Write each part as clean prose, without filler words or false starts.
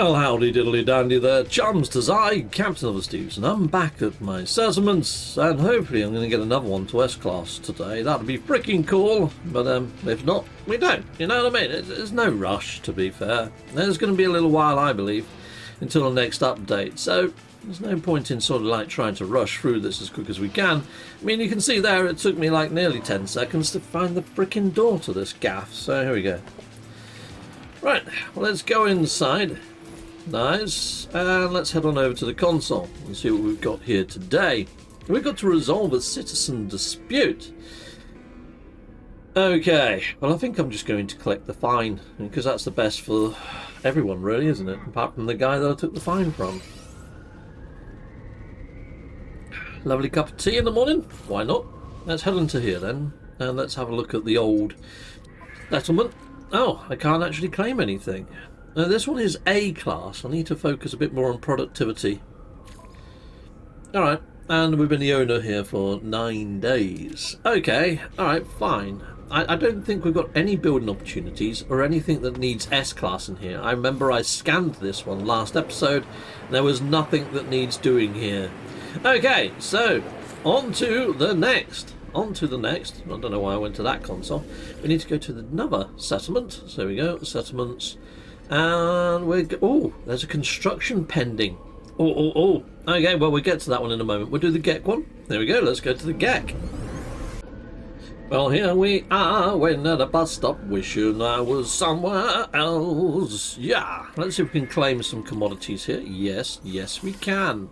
Well, howdy diddly dandy there, chums, 'tis I, Captain of the Steves, and I'm back at my settlements, and hopefully I'm going to get another one to S-Class today. That'd be freaking cool, but if not, we don't, you know what I mean? There's no rush, to be fair. There's going to be a little while, I believe, until the next update, so there's no point in sort of like trying to rush through this as quick as we can. I mean, you can see there, it took me like nearly 10 seconds to find the freaking door to this gaff, so here we go. Right, well, let's go inside. Nice, and let's head on over to the console and see what we've got here today. We've got to resolve a citizen dispute. Okay, well I think I'm just going to collect the fine, because that's the best for everyone really, isn't it? Apart from the guy that I took the fine from. Lovely cup of tea in the morning, why not? Let's head into here then, and let's have a look at the old settlement. Oh, I can't actually claim anything. Now this one is A class. I need to focus a bit more on productivity. Alright, and we've been the owner here for 9 days. Okay, alright, fine. I don't think we've got any building opportunities or anything that needs S class in here. I remember I scanned this one last episode and there was nothing that needs doing here. Okay, so on to the next. On to the next. I don't know why I went to that console. We need to go to another settlement. So there we go, settlements. And we're... oh, there's a construction pending. Oh. Okay, well, we'll get to that one in a moment. We'll do the GEC one. There we go, let's go to the GEC. Well, here we are, waiting at a bus stop, wishing I was somewhere else. Yeah, let's see if we can claim some commodities here. Yes, we can.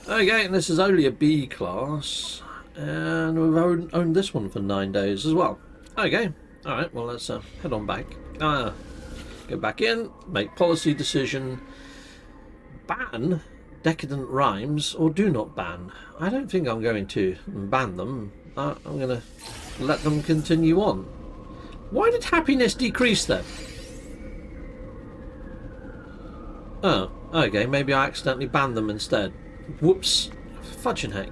Okay, and this is only a B class. And we've owned this one for 9 days as well. Okay, alright, well, let's head on back. Go back in, make policy decision, ban decadent rhymes, or do not ban. I don't think I'm going to ban them. I'm going to let them continue on. Why did happiness decrease then? Oh, okay, maybe I accidentally banned them instead. Whoops, fudging heck.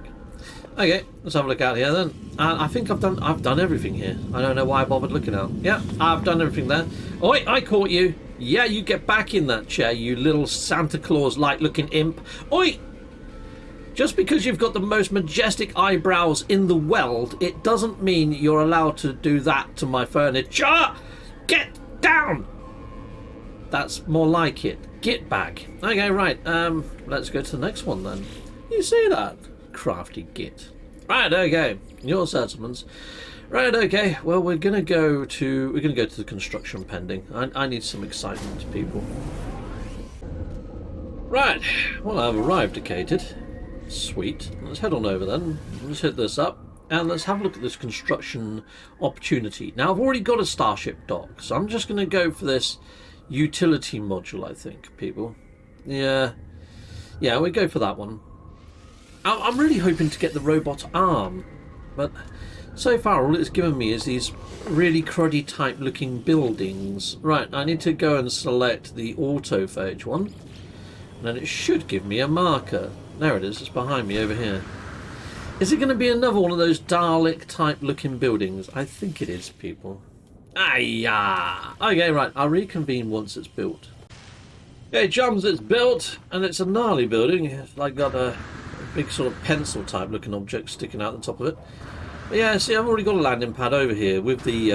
Okay, let's have a look out here then. I think I've done everything here. I don't know why I bothered looking out. Yeah, I've done everything there. Oi, I caught you. Yeah, you get back in that chair, you little Santa Claus-like looking imp. Oi! Just because you've got the most majestic eyebrows in the world, it doesn't mean you're allowed to do that to my furniture. Get down! That's more like it. Get back. Okay, right. Let's go to the next one then. You see that? Crafty git. Right, okay. Your settlements. Right, okay. Well, we're gonna go to the construction pending. I need some excitement, people. Right. Well, I've arrived, Acated. Sweet. Let's head on over then. Let's hit this up and let's have a look at this construction opportunity. Now, I've already got a starship dock, so I'm just gonna go for this utility module, I think, people. Yeah, we go for that one. I'm really hoping to get the robot arm, but so far all it's given me is these really cruddy type looking buildings. Right, I need to go and select the autophage one, and then it should give me a marker. There it is, it's behind me over here. Is it going to be another one of those Dalek type looking buildings? I think it is, people. Ah, okay, right, I'll reconvene once it's built. Okay, chums, it's built, and it's a gnarly building. It's like got a big sort of pencil type looking object sticking out the top of it. But yeah, see, I've already got a landing pad over here with the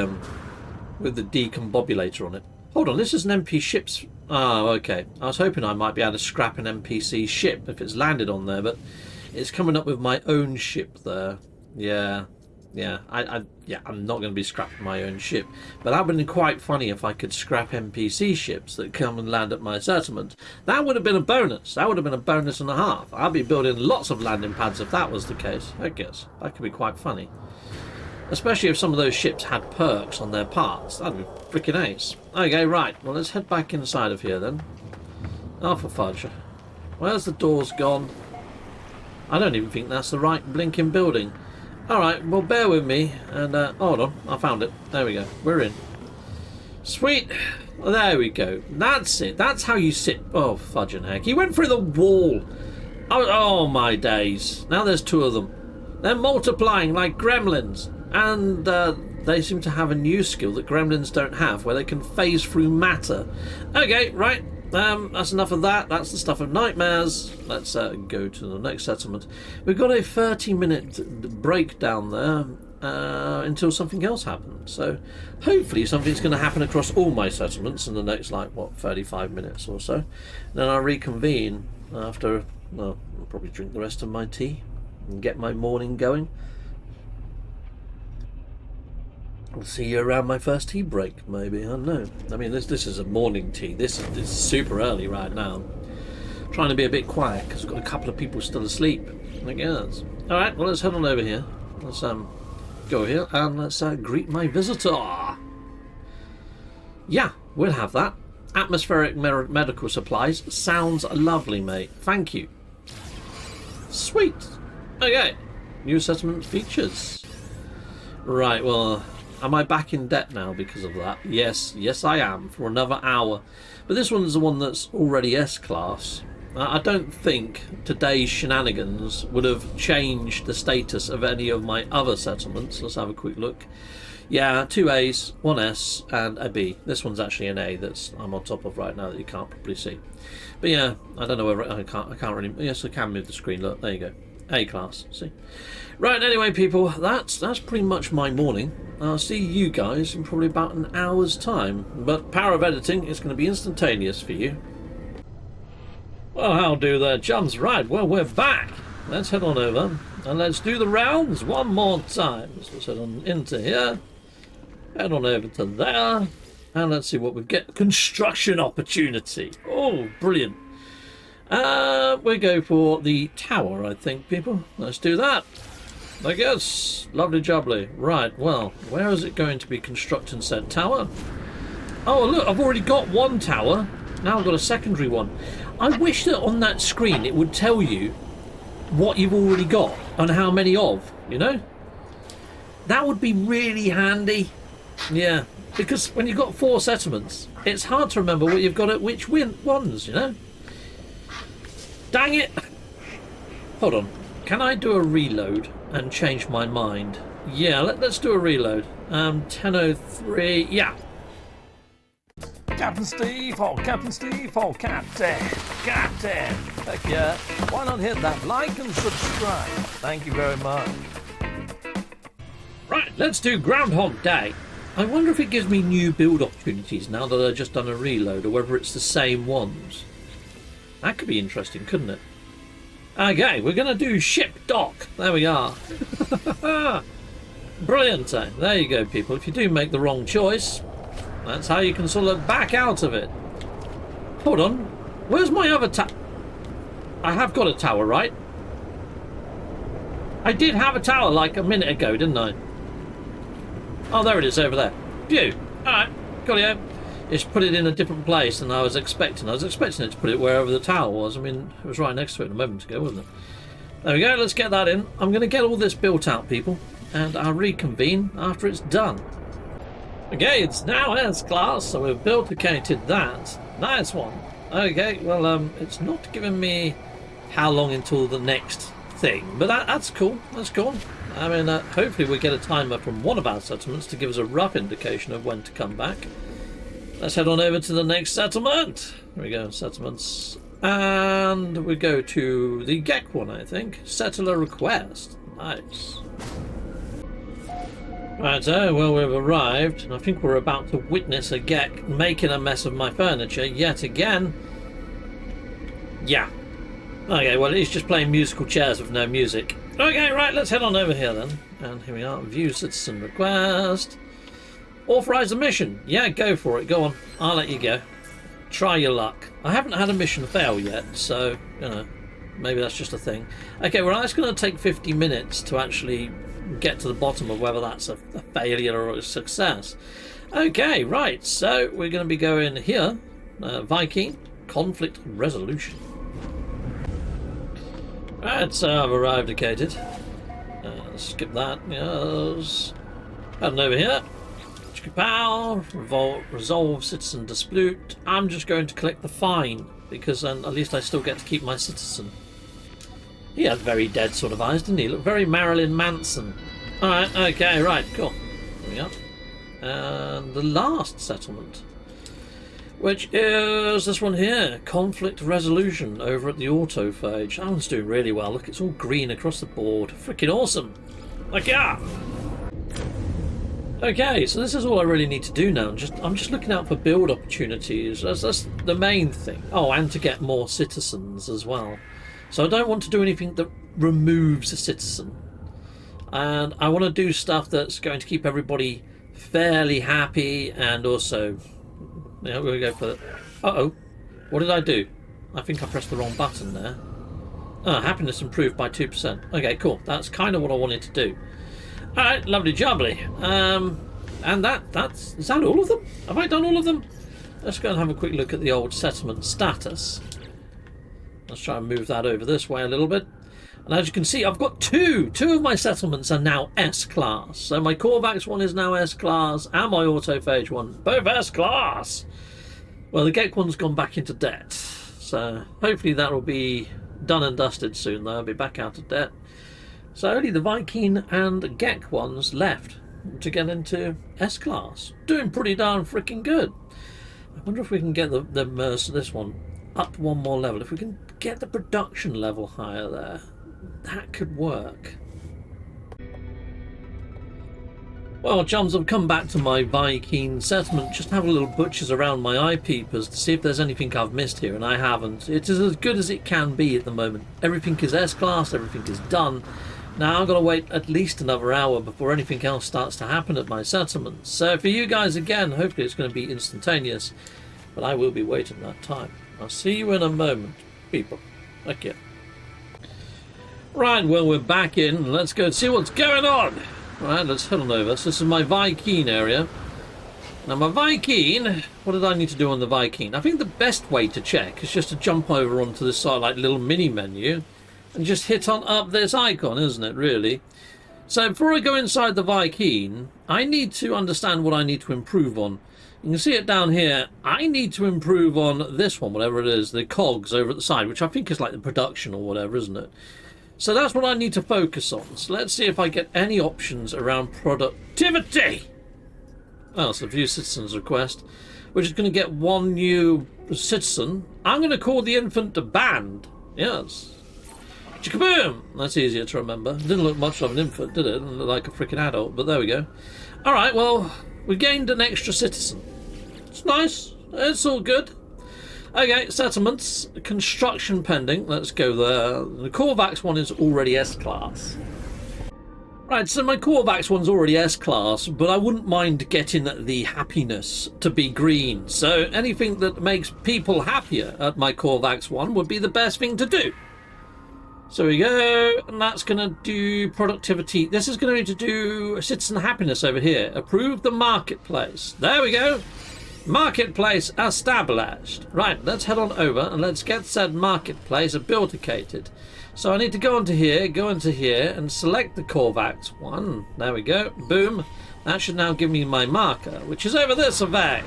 decombobulator on it. Hold on, this is an NP ship's... oh, okay. I was hoping I might be able to scrap an NPC ship if it's landed on there, but it's coming up with my own ship there. Yeah, I'm not going to be scrapping my own ship. But that would have been quite funny if I could scrap NPC ships that come and land at my settlement. That would have been a bonus. That would have been a bonus and a half. I'd be building lots of landing pads if that was the case. I guess that could be quite funny. Especially if some of those ships had perks on their parts. That'd be freaking ace. Okay, right. Well, let's head back inside of here then. Oh, for fudge. Where's the doors gone? I don't even think that's the right blinking building. Alright, well, bear with me. And, hold on. I found it. There we go. We're in. Sweet. Well, there we go. That's it. That's how you sit. Oh, fudging heck. He went through the wall. Oh, my days. Now there's two of them. They're multiplying like gremlins. And they seem to have a new skill that gremlins don't have, where they can phase through matter. Okay, right. That's enough of that. That's the stuff of nightmares. Let's go to the next settlement. We've got a 30-minute break down there until something else happens. So hopefully something's going to happen across all my settlements in the next, like, what, 35 minutes or so. Then I'll reconvene after, well, I'll probably drink the rest of my tea and get my morning going. I'll see you around my first tea break, maybe. I don't know. I mean, this is a morning tea. This is super early right now. I'm trying to be a bit quiet because I've got a couple of people still asleep, I guess. All right, well, let's head on over here. Let's go here and let's greet my visitor. Yeah, we'll have that. Atmospheric medical supplies. Sounds lovely, mate. Thank you. Sweet. Okay. New settlement features. Right, well... Am I back in debt now because of that? Yes, yes I am, for another hour. But this one's the one that's already S-class. I don't think today's shenanigans would have changed the status of any of my other settlements. Let's have a quick look. Yeah, 2 A's, 1 S, and a B. This one's actually an A that I'm on top of right now that you can't probably see. But yeah, I don't know whether I can't really... Yes, I can move the screen. Look, there you go. A-class, see? Right, anyway, people, that's pretty much my morning. I'll see you guys in probably about an hour's time. But power of editing is going to be instantaneous for you. Well, how do there, chums? Right, well, we're back. Let's head on over and let's do the rounds one more time. So let's head on into here, head on over to there, and let's see what we get. Construction opportunity. Oh, brilliant. We go for the tower, I think, people. Let's do that. I guess. Lovely jubbly. Right, well, where is it going to be constructing said tower? Oh, look, I've already got one tower. Now I've got a secondary one. I wish that on that screen it would tell you what you've already got and how many of, you know? That would be really handy. Yeah, because when you've got 4 settlements, it's hard to remember what you've got at which ones, you know? Dang it! Hold on. Can I do a reload and change my mind? Yeah, let's do a reload. 10:03. Yeah. Captain Steve, oh Captain Steve, oh Captain. Heck yeah. Why not hit that like and subscribe? Thank you very much. Right, let's do Groundhog Day. I wonder if it gives me new build opportunities now that I've just done a reload, or whether it's the same ones. That could be interesting, couldn't it? Okay, we're going to do ship dock. There we are. Brilliant. There you go, people. If you do make the wrong choice, that's how you can sort of back out of it. Hold on. Where's my other tower? I have got a tower, right? I did have a tower like a minute ago, didn't I? Oh, there it is over there. Phew. Alright, got it. It's put it in a different place than I was expecting. I was expecting it to put it wherever the tower was. I mean, it was right next to it a moment ago, wasn't it? There we go, let's get that in. I'm going to get all this built out, people, and I'll reconvene after it's done. Okay, it's now S-class, so we've duplicated that. Nice one. Okay, well, it's not giving me how long until the next thing, but that's cool. That's cool. I mean, hopefully we get a timer from one of our settlements to give us a rough indication of when to come back. Let's head on over to the next settlement. Here we go, settlements. And we go to the Gek one, I think. Settler request. Nice. Right, well, we've arrived, and I think we're about to witness a Gek making a mess of my furniture yet again. Yeah. Okay, well, he's just playing musical chairs with no music. Okay, right, let's head on over here then. And here we are. View citizen request. Authorize a mission. Yeah, go for it. Go on. I'll let you go. Try your luck. I haven't had a mission fail yet, so, you know, maybe that's just a thing. Okay, well, it's going to take 50 minutes to actually get to the bottom of whether that's a failure or a success. Okay, right, so we're going to be going here. Viking conflict resolution. Right, so I've arrived, located. Skip that. Yes. Heading over here. Pow, resolve citizen dispute. I'm just going to collect the fine because at least I still get to keep my citizen. He had very dead sort of eyes, didn't he? Looked very Marilyn Manson. Alright, okay, right, cool. There we are. And the last settlement. which is this one here, conflict resolution over at the autophage. That one's doing really well. Look, it's all green across the board. Freaking awesome. Like, yeah. Okay, so this is all I really need to do now. I'm just looking out for build opportunities. That's the main thing. Oh, and to get more citizens as well. So I don't want to do anything that removes a citizen. And I want to do stuff that's going to keep everybody fairly happy, and also, yeah, we'll go for it. Uh-oh, what did I do? I think I pressed the wrong button there. Happiness improved by 2%. Okay, cool. That's kind of what I wanted to do. Alright, lovely jubbly. And is that all of them? Have I done all of them? Let's go and have a quick look at the old settlement status. Let's try and move that over this way a little bit. And as you can see, I've got two of my settlements are now S-class. So my Korvax one is now S-class, and my autophage one, both S-class. Well, the Gek one's gone back into debt. So hopefully that will be done and dusted soon, though. I'll be back out of debt. So only the Viking and Gek ones left to get into S-class. Doing pretty darn freaking good. I wonder if we can get this one up one more level. If we can get the production level higher there, that could work. Well, chums, I've come back to my Viking settlement, just have a little butchers around my eye peepers to see if there's anything I've missed here, and I haven't. It is as good as it can be at the moment. Everything is S-class, everything is done. Now I've got to wait at least another hour before anything else starts to happen at my settlement. So for you guys, again, hopefully it's going to be instantaneous, but I will be waiting that time. I'll see you in a moment, people. Thank you. Right, well, we're back in. Let's go and see what's going on. Right, let's head on over. So this is my Viking area. Now my Viking, what did I need to do on the Viking? I think the best way to check is just to jump over onto this sort of like little mini menu and just hit on up this icon, isn't it, really? So before I go inside the Viking, I need to understand what I need to improve on. You can see it down here. I need to improve on this one, whatever it is, the cogs over at the side, which I think is like the production or whatever, isn't it? So that's what I need to focus on. So let's see if I get any options around productivity. Oh, it's a view citizens request. We're just going to get one new citizen. I'm going to call the infant a band. Yes. Chickaboom! That's easier to remember. Didn't look much of an infant, did it? Didn't look like a freaking adult, but there we go. Alright, well, we gained an extra citizen. It's nice. It's all good. Okay, settlements. Construction pending. Let's go there. The Korvax one is already S-class. Right, so my Korvax one's already S-class, but I wouldn't mind getting the happiness to be green. So anything that makes people happier at my Korvax one would be the best thing to do. So we go, and that's going to do productivity. This is going to do citizen happiness over here. Approve the marketplace. There we go. Marketplace established. Right, let's head on over and let's get said marketplace abilitated. So I need to go into here, and select the Korvax one. There we go. Boom. That should now give me my marker, which is over this way.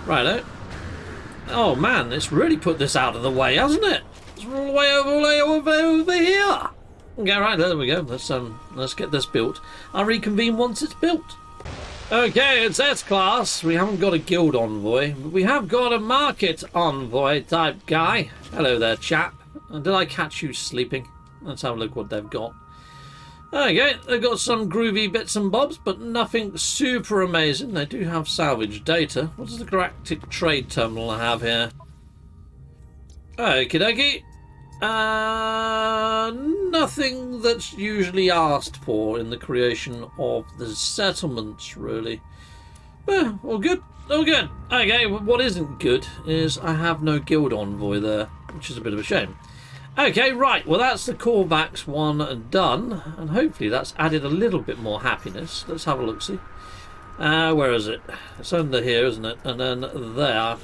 Righto. Oh man, it's really put this out of the way, hasn't it? It's all the way over here. Okay, right, there we go. Let's get this built. I'll reconvene once it's built. Okay, it's S-class. We haven't got a guild envoy, but we have got a market envoy type guy. Hello there, chap. Did I catch you sleeping? Let's have a look what they've got. Okay, they've got some groovy bits and bobs, but nothing super amazing. They do have salvage data. What does the Galactic Trade Terminal have here? Okie dokie. Nothing that's usually asked for in the creation of the settlements, really. Well, all good. All good. Okay, what isn't good is I have no guild envoy there, which is a bit of a shame. Okay, right. Well, that's the Korvax one done, and hopefully that's added a little bit more happiness. Let's have a look-see. Where is it? It's under here, isn't it? And then there.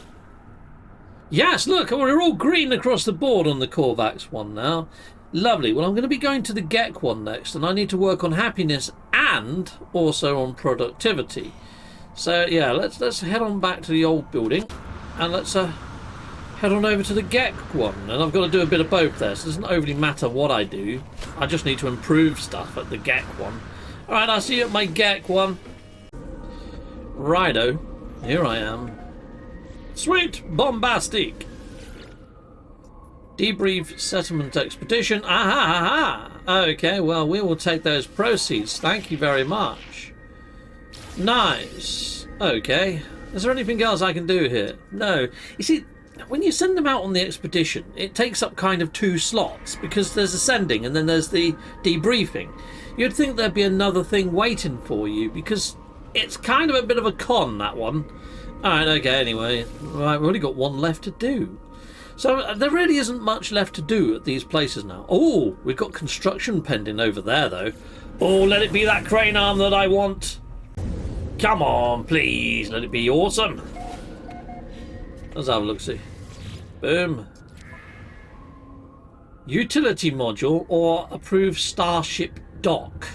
Yes, look, we're all green across the board on the Korvax one now. Lovely. Well, I'm going to be going to the Gek one next, and I need to work on happiness and also on productivity. So, yeah, let's head on back to the old building, and let's head on over to the Gek one. And I've got to do a bit of both there, so it doesn't overly matter what I do. I just need to improve stuff at the Gek one. All right, I'll see you at my Gek one. Righto. Here I am. Sweet! Bombastic! Debrief settlement expedition. Aha! Okay, well, we will take those proceeds. Thank you very much. Nice. Okay. Is there anything else I can do here? No. You see, when you send them out on the expedition, it takes up kind of 2 slots, because there's the sending and then there's the debriefing. You'd think there'd be another thing waiting for you, because it's kind of a bit of a con, that one. Alright, okay, anyway. Right, we've only got one left to do. So there really isn't much left to do at these places now. Oh, we've got construction pending over there, though. Oh, let it be that crane arm that I want. Come on, please, let it be awesome. Let's have a look-see. Boom. Utility module or approved Starship dock.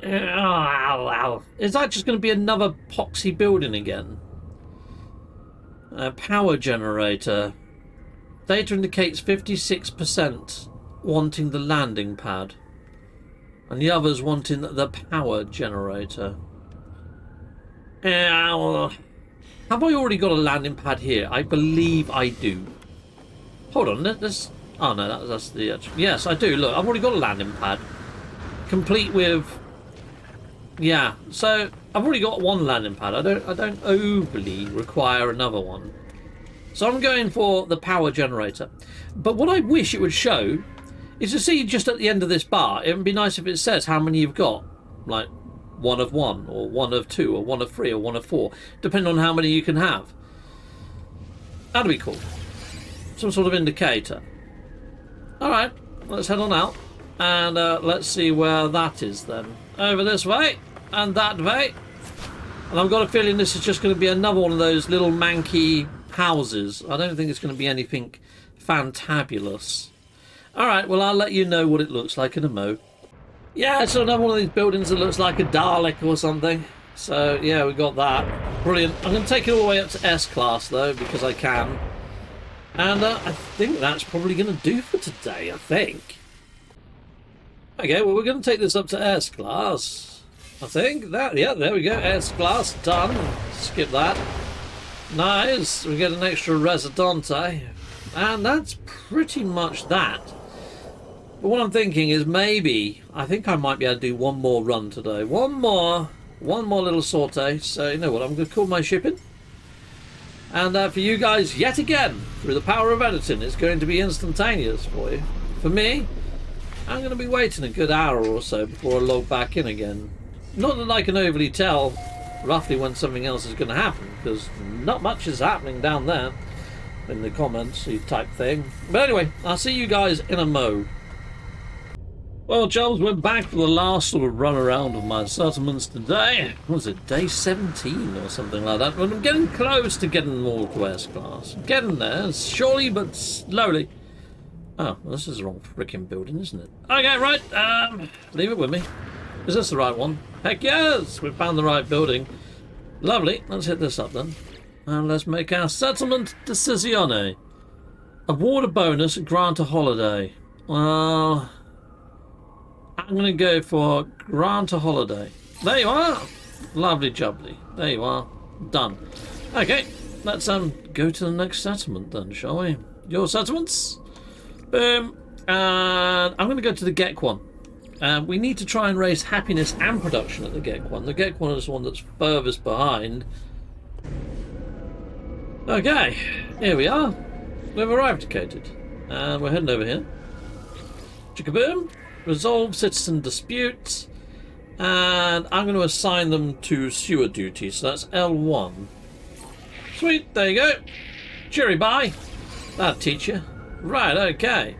Is that just going to be another poxy building again? Power generator. Data indicates 56% wanting the landing pad. And the others wanting the power generator. Have I already got a landing pad here? I believe I do. Hold on, this... Oh no, that's the... Yes, I do. Look, I've already got a landing pad. Complete with... Yeah, so I've already got one landing pad. I don't overly require another one. So I'm going for the power generator. But what I wish it would show is to see just at the end of this bar, it would be nice if it says how many you've got. Like 1 of 1, or 1 of 2, or 1 of 3, or 1 of 4, depending on how many you can have. That'd be cool. Some sort of indicator. Alright, let's head on out. And let's see where that is then. Over this way, and that way. And I've got a feeling this is just going to be another one of those little manky houses. I don't think it's going to be anything fantabulous. Alright, well, I'll let you know what it looks like in a mo. Yeah, it's another one of these buildings that looks like a Dalek or something. So, yeah, we got that. Brilliant. I'm going to take it all the way up to S-Class, though, because I can. And I think that's probably going to do for today, I think. Okay, well, we're going to take this up to S-Class. I think that, yeah, there we go. S-Class, done. Skip that. Nice. We get an extra Residente. And that's pretty much that. But what I'm thinking is maybe, I think I might be able to do one more run today. One more little saute. So, you know what, I'm going to call my ship in. And for you guys, yet again, through the power of editing, it's going to be instantaneous for you. For me, I'm going to be waiting a good hour or so before I log back in again. Not that I can overly tell roughly when something else is going to happen, because not much is happening down there in the comments type thing. But anyway, I'll see you guys in a mo. Well, chums, we're back for the last sort of run around of my settlements today. What was it, day 17 or something like that? But I'm getting close to getting them all to S-Class. Getting there, surely but slowly. Oh, well, this is the wrong freaking building, isn't it? Okay, right, leave it with me. Is this the right one? Heck yes, we found the right building. Lovely, let's hit this up then. And let's make our settlement decisione. Award a bonus, grant a holiday. Well, I'm going to go for grant a holiday. There you are. Lovely jubbly. There you are. Done. Okay, let's go to the next settlement then, shall we? Your settlements? Boom. And I'm going to go to the Gek one. We need to try and raise happiness and production at the Gek one. The Gek one is the one that's furthest behind. Okay, here we are. We've arrived, Cated. And we're heading over here. Chickaboom. Resolve citizen disputes. And I'm going to assign them to sewer duty. So that's L1. Sweet, there you go. Cheery bye. That'll teach you. Right, okay.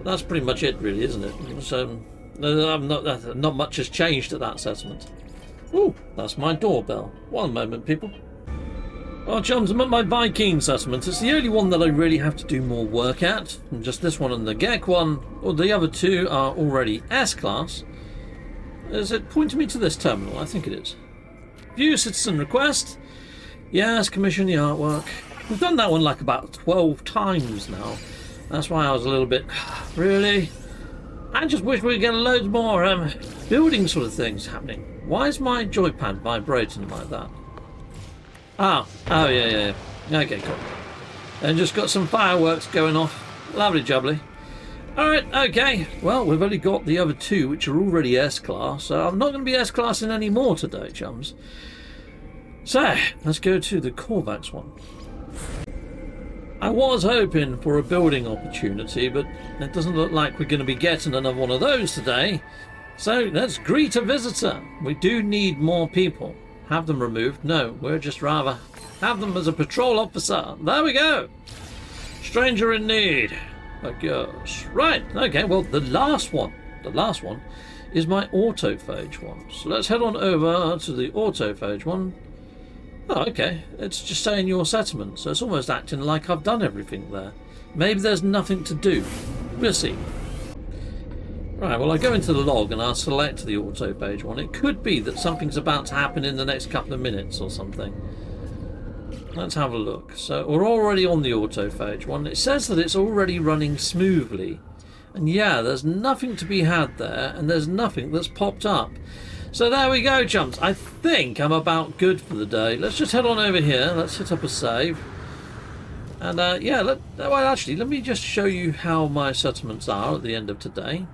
That's pretty much it, really, isn't it? So, not much has changed at that settlement. Ooh, that's my doorbell. One moment, people. Well, chums, I'm at my Viking Settlement. It's the only one that I really have to do more work at. And just this one and the Gek one. Well, the other two are already S-Class. Is it pointing me to this terminal? I think it is. View citizen request. Yes, commission the artwork. We've done that one like about 12 times now. That's why I was a little bit... Really? I just wish we could get loads more building sort of things happening. Why is my joypad vibrating like that? Ah, oh yeah. Okay, cool. And just got some fireworks going off. Lovely jubbly. Alright, okay. Well, we've only got the other two, which are already S-Class, so I'm not going to be S-Classing any more today, chums. So, let's go to the Korvax one. I was hoping for a building opportunity, but it doesn't look like we're going to be getting another one of those today. So, let's greet a visitor. We do need more people. Have them removed? No, we'd just rather have them as a patrol officer. There we go. Stranger in need. I guess. Right, okay, well, the last one is my autophage one. So let's head on over to the autophage one. Oh, okay, it's just saying your settlement, so it's almost acting like I've done everything there. Maybe there's nothing to do. We'll see. Right, well, I go into the log and I'll select the autophage one. It could be that something's about to happen in the next couple of minutes or something. Let's have a look. So we're already on the autophage one. It says that it's already running smoothly. And yeah, there's nothing to be had there, and there's nothing that's popped up. So there we go, chums. I think I'm about good for the day. Let's just head on over here. Let's hit up a save. And yeah, well, actually, let me just show you how my settlements are at the end of today.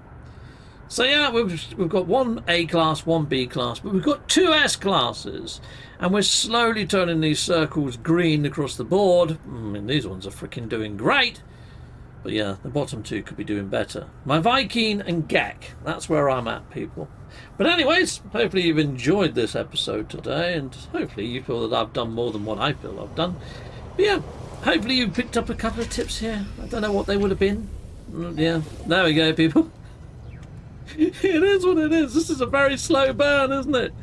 So yeah, we've got one A class, one B class, but we've got two S classes, and we're slowly turning these circles green across the board. I mean, these ones are freaking doing great, but yeah, the bottom two could be doing better. My Viking and Gek, that's where I'm at, people. But anyways, hopefully you've enjoyed this episode today, and hopefully you feel that I've done more than what I feel I've done. But yeah, hopefully you've picked up a couple of tips here. I don't know what they would have been. Yeah, there we go, people. It is what it is. This is a very slow burn, isn't it?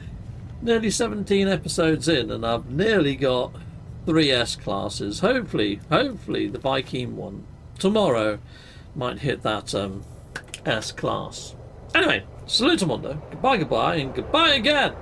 Nearly 17 episodes in, and I've nearly got 3 S classes. Hopefully the Viking one tomorrow might hit that S class. Anyway, salutamondo, goodbye, and goodbye again.